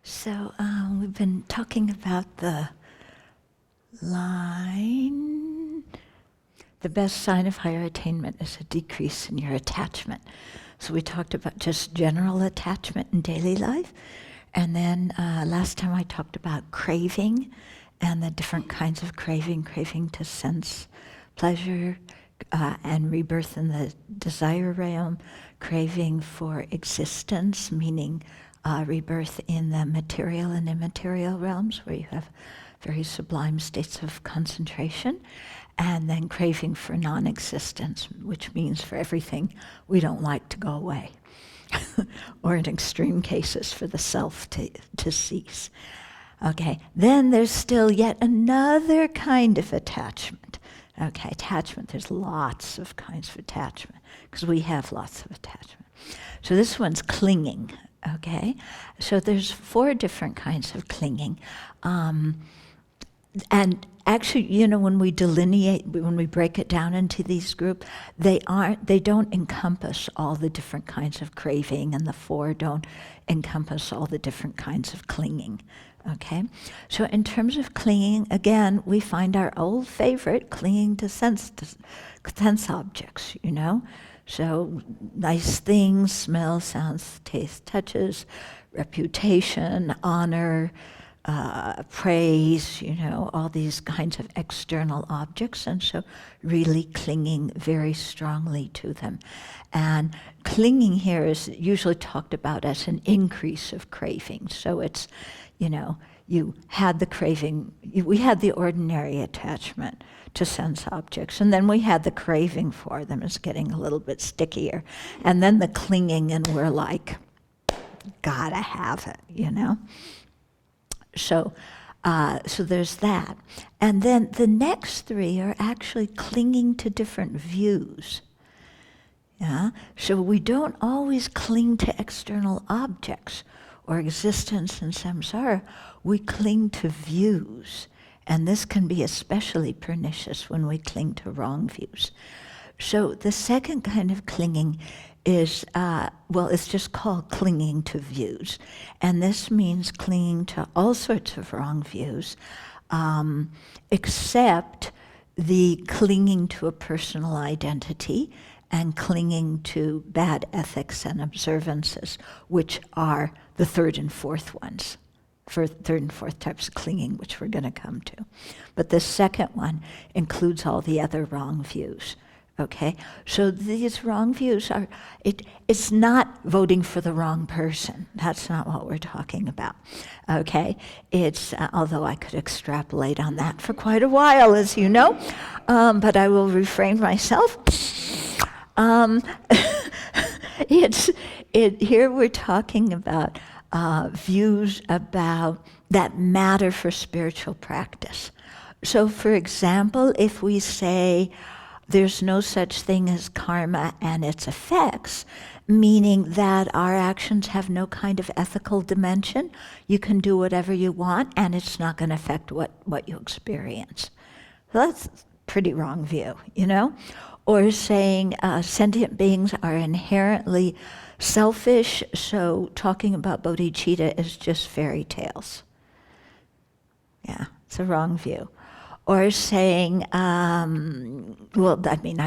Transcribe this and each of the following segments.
So we've been talking about the line, the best sign of higher attainment is a decrease in your attachment. So we talked about just general attachment in daily life. And then last time I talked about craving and the different kinds of craving to sense pleasure and rebirth in the desire realm, craving for existence, meaning rebirth in the material and immaterial realms where you have very sublime states of concentration, and then craving for non-existence, which means for everything we don't like to go away, or in extreme cases for the self to cease. Okay, then there's still yet another kind of attachment. Okay, attachment, there's lots of kinds of attachment, because we have lots of attachment. So this one's clinging, okay? So there's 4 different kinds of clinging. And actually, when we delineate, when we break it down into these groups, they don't encompass all the different kinds of craving, and the 4 don't encompass all the different kinds of clinging. Okay, so in terms of clinging, again, we find our old favorite, clinging to sense objects, So nice things, smells, sounds, tastes, touches, reputation, honor, praise, all these kinds of external objects, and so really clinging very strongly to them. And clinging here is usually talked about as an increase of craving. So it's, you had the craving, we had the ordinary attachment to sense objects, and then we had the craving for them. It's getting a little bit stickier. And then the clinging, and we're like, gotta have it, So there's that. And then the next 3 are actually clinging to different views. Yeah? So we don't always cling to external objects or existence in samsara. We cling to views. And this can be especially pernicious when we cling to wrong views. So the second kind of clinging is, it's just called clinging to views. And this means clinging to all sorts of wrong views, except the clinging to a personal identity and clinging to bad ethics and observances, which are the 3rd and 4th ones, for 3rd and 4th types of clinging, which we're going to come to. But the second one includes all the other wrong views. Okay, so these wrong views are, it's not voting for the wrong person. That's not what we're talking about. Okay, it's, although I could extrapolate on that for quite a while, as you know, but I will refrain myself. Here we're talking about views about that matter for spiritual practice. So for example, if we say, there's no such thing as karma and its effects, meaning that our actions have no kind of ethical dimension. You can do whatever you want and it's not going to affect what you experience. So that's a pretty wrong view, Or saying sentient beings are inherently selfish, so talking about bodhicitta is just fairy tales. Yeah, it's a wrong view. Or saying, I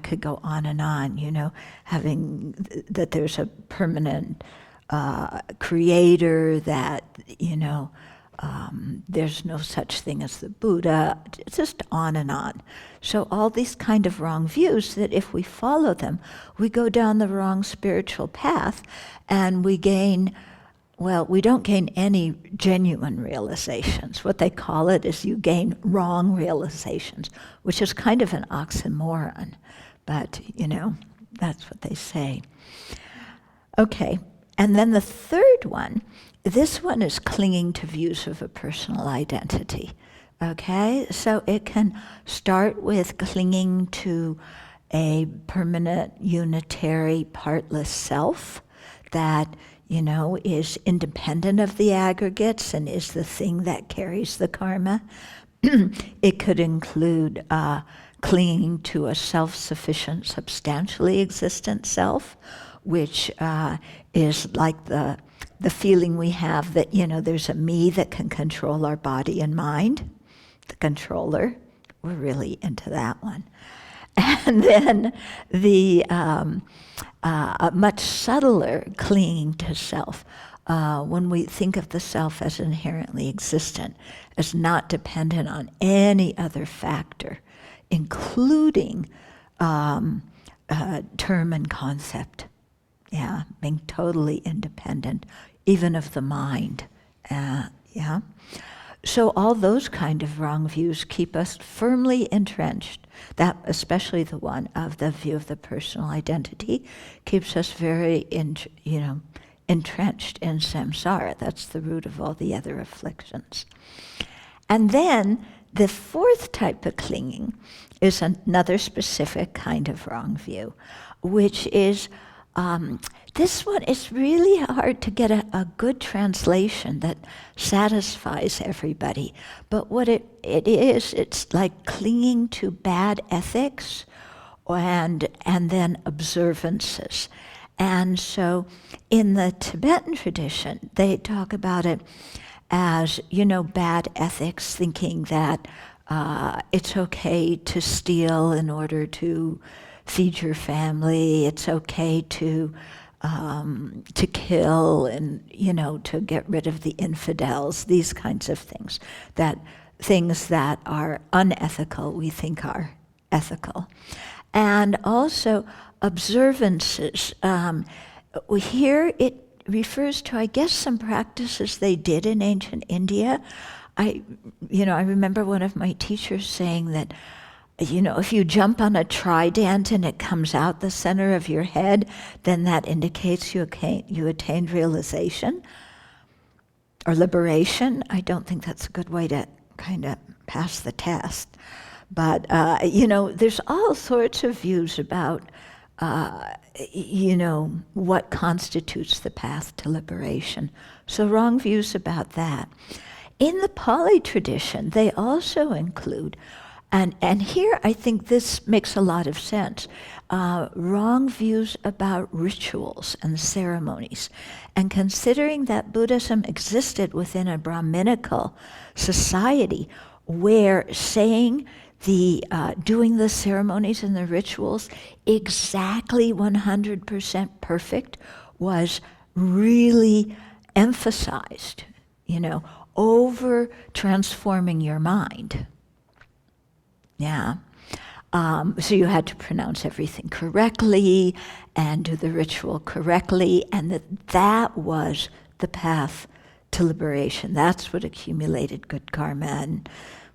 could go on and on, having that there's a permanent creator, that, there's no such thing as the Buddha, just on and on. So all these kind of wrong views that if we follow them, we go down the wrong spiritual path and we don't gain any genuine realizations. What they call it is you gain wrong realizations, which is kind of an oxymoron, but, that's what they say. Okay, and then the 3rd one, this one is clinging to views of a personal identity. Okay, so it can start with clinging to a permanent, unitary, partless self that is independent of the aggregates and is the thing that carries the karma. It could include clinging to a self-sufficient, substantially existent self, which is like the the feeling we have that, there's a me that can control our body and mind, the controller. We're really into that one. And then the much subtler clinging to self, when we think of the self as inherently existent, as not dependent on any other factor, including term and concept. Yeah, being totally independent, even of the mind. Yeah. So all those kind of wrong views keep us firmly entrenched. That, especially the one of the view of the personal identity, keeps us very, entrenched in samsara. That's the root of all the other afflictions. And then the fourth type of clinging is another specific kind of wrong view, which is this one is really hard to get a good translation that satisfies everybody. But what it is, it's like clinging to bad ethics and then observances. And so in the Tibetan tradition, they talk about it as, bad ethics, thinking that it's okay to steal in order to feed your family. It's okay to kill and, to get rid of the infidels, these kinds of things. Things that are unethical, we think are ethical. And also observances. Here it refers to, I guess, some practices they did in ancient India. I remember one of my teachers saying that, if you jump on a trident and it comes out the center of your head, then that indicates you attained realization or liberation. I don't think that's a good way to kind of pass the test. But, there's all sorts of views about, what constitutes the path to liberation. So wrong views about that. In the Pali tradition, they also include, and here I think this makes a lot of sense, wrong views about rituals and ceremonies. And considering that Buddhism existed within a Brahminical society where saying doing the ceremonies and the rituals exactly 100% perfect was really emphasized, over transforming your mind. Yeah. So you had to pronounce everything correctly and do the ritual correctly, and that was the path to liberation. That's what accumulated good karma and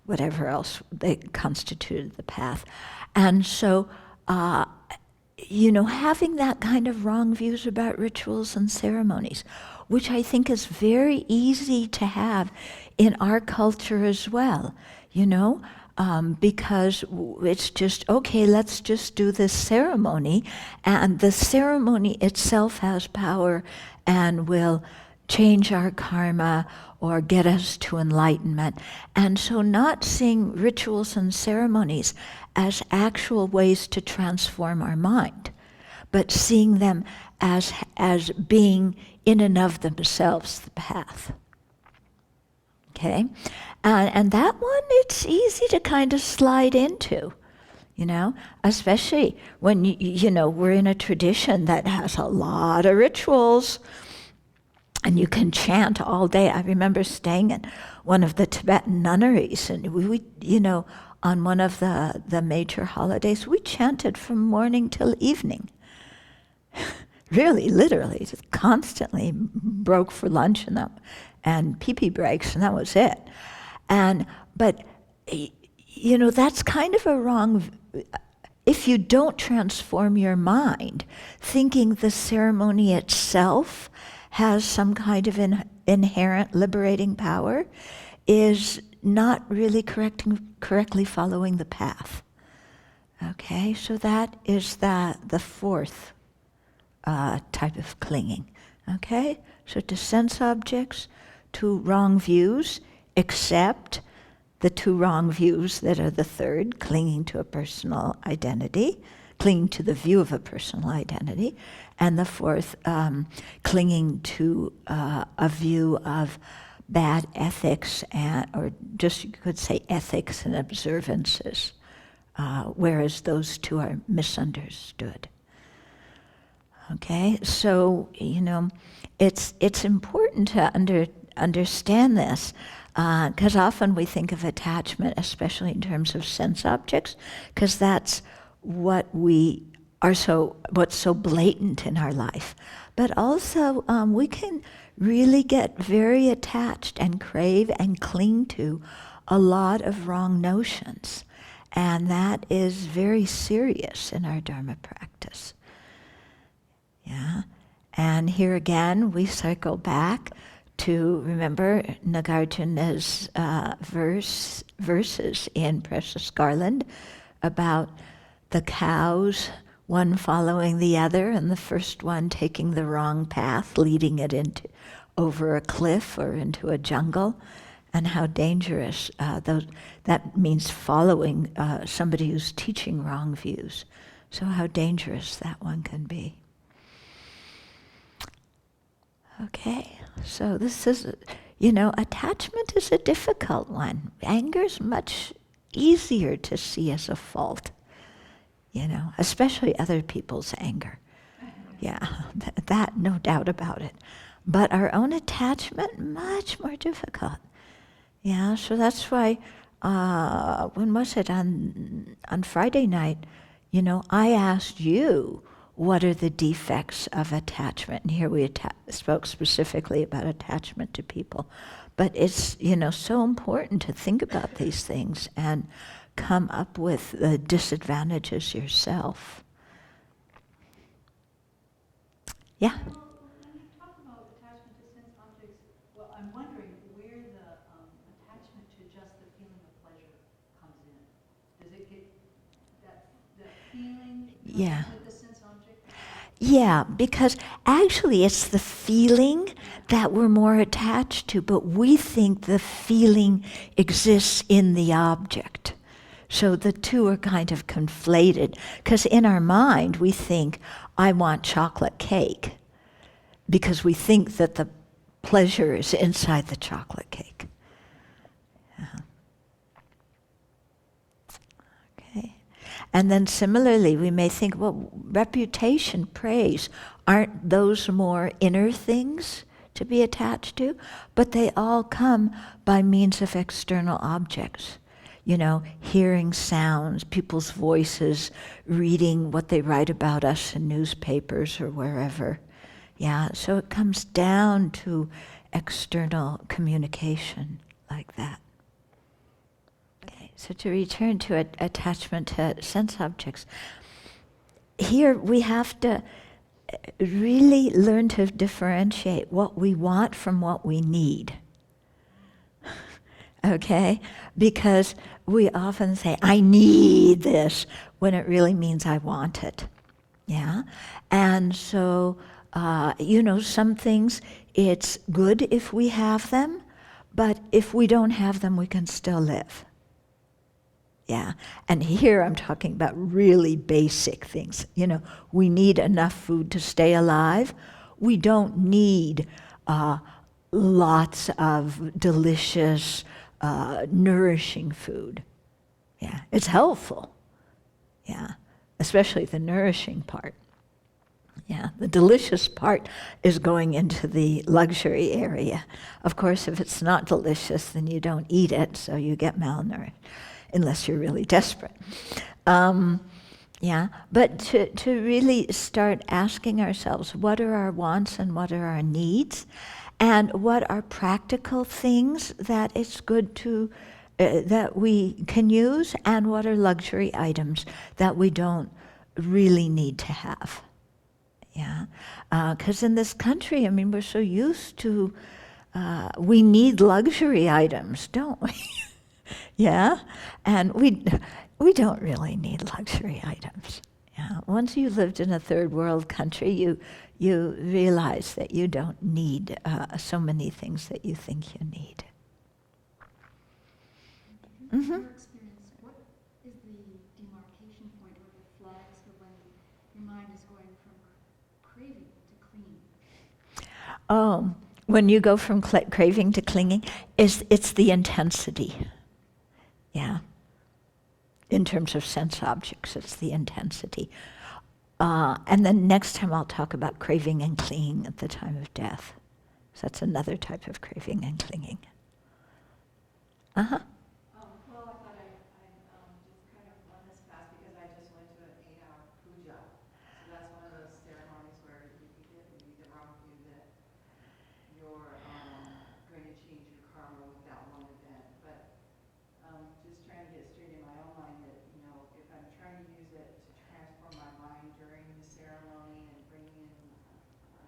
whatever else they constituted the path. And so, having that kind of wrong views about rituals and ceremonies, which I think is very easy to have in our culture as well, because it's just, okay, let's just do this ceremony, and the ceremony itself has power and will change our karma or get us to enlightenment. And so not seeing rituals and ceremonies as actual ways to transform our mind, but seeing them as being in and of themselves the path. Okay? And that one, it's easy to kind of slide into, especially when, we're in a tradition that has a lot of rituals. And you can chant all day. I remember staying in one of the Tibetan nunneries, and we on one of the major holidays, we chanted from morning till evening. Really, literally, just constantly broke for lunch and pee-pee breaks, and that was it. But that's kind of a wrong. If you don't transform your mind, thinking the ceremony itself has some kind of inherent liberating power, is not really correctly following the path. Okay, so that is the fourth type of clinging. Okay, so to sense objects, to wrong views, except the two wrong views that are the third, clinging to a personal identity, clinging to the view of a personal identity, and the fourth, clinging to a view of bad ethics, or just you could say ethics and observances, whereas those two are misunderstood. Okay, so it's important to understand this, because often we think of attachment, especially in terms of sense objects, because that's what's so blatant in our life. But also, we can really get very attached and crave and cling to a lot of wrong notions. And that is very serious in our Dharma practice. Yeah. And here again, we cycle back to, remember, Nagarjuna's verses in Precious Garland about the cows, one following the other, and the first one taking the wrong path, leading it over a cliff or into a jungle, and how dangerous that means following somebody who's teaching wrong views. So how dangerous that one can be. Okay, so this is, attachment is a difficult one. Anger's much easier to see as a fault, especially other people's anger. Yeah, that no doubt about it. But our own attachment, much more difficult. Yeah, so that's why, when was it, on Friday night, I asked you, what are the defects of attachment? And here we spoke specifically about attachment to people. But it's, so important to think about these things and come up with the disadvantages yourself. Yeah? Well, when you talk about attachment to sense objects, well, I'm wondering where the attachment to just the feeling of pleasure comes in. Does it get that feeling Yeah. with the sense object? Yeah, because actually it's the feeling that we're more attached to, but we think the feeling exists in the object. So the two are kind of conflated, because in our mind we think, I want chocolate cake, because we think that the pleasure is inside the chocolate cake. Okay. And then similarly, we may think, well, reputation, praise, aren't those more inner things to be attached to? But they all come by means of external objects. Hearing sounds, people's voices, reading what they write about us in newspapers or wherever. Yeah, so it comes down to external communication like that. Okay, so to return to attachment to sense objects, here we have to really learn to differentiate what we want from what we need. Okay? Because we often say, I need this, when it really means I want it. Yeah? And so, some things, it's good if we have them, but if we don't have them, we can still live. Yeah? And here I'm talking about really basic things. We need enough food to stay alive. We don't need lots of delicious, nourishing food. Yeah, it's helpful. Yeah, especially the nourishing part. Yeah, the delicious part is going into the luxury area. Of course, if it's not delicious, then you don't eat it, so you get malnourished, unless you're really desperate. Yeah, but to really start asking ourselves, what are our wants and what are our needs? And what are practical things that it's good to, that we can use, and what are luxury items that we don't really need to have? Yeah, because in this country, we're so used to, we need luxury items, don't we? Yeah, and we don't really need luxury items. Yeah, once you lived in a third world country, you realize that you don't need so many things that you think you need. In your experience, what is the demarcation point or the flags for when When you go from craving to clinging, it's the intensity. Yeah. In terms of sense objects, it's the intensity. And then next time I'll talk about craving and clinging at the time of death. So that's another type of craving and clinging. Uh-huh. Well, I thought I'd just kind of run this fast because I just went to an 8-hour puja. So that's one of those ceremonies where you can get maybe the wrong view that you're going to change your karma with that one event. But just trying to get straight in my own mind that, you know, if I'm trying to use it to transform my mind during the ceremony and bring in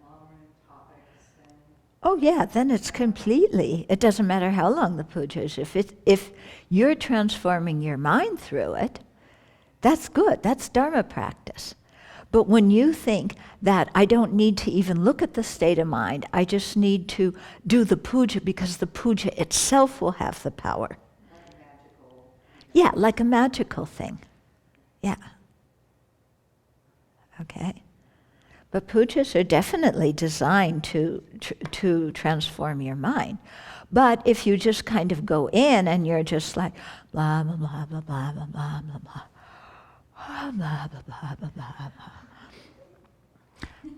long-run topics and Oh yeah, then it's completely, it doesn't matter how long the puja is. If you're transforming your mind through it, that's good, that's Dharma practice. But when you think that I don't need to even look at the state of mind, I just need to do the puja because the puja itself will have the power. like magical. Yeah, like a magical thing. Yeah. Okay. But pujas are definitely designed to transform your mind. But if you just kind of go in and you're just like blah blah blah blah blah blah blah blah blah blah blah blah blah blah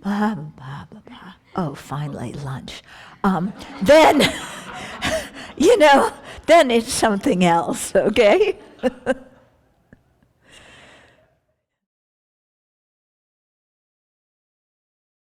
blah blah blah blah. Oh, finally lunch. Then then it's something else. Okay.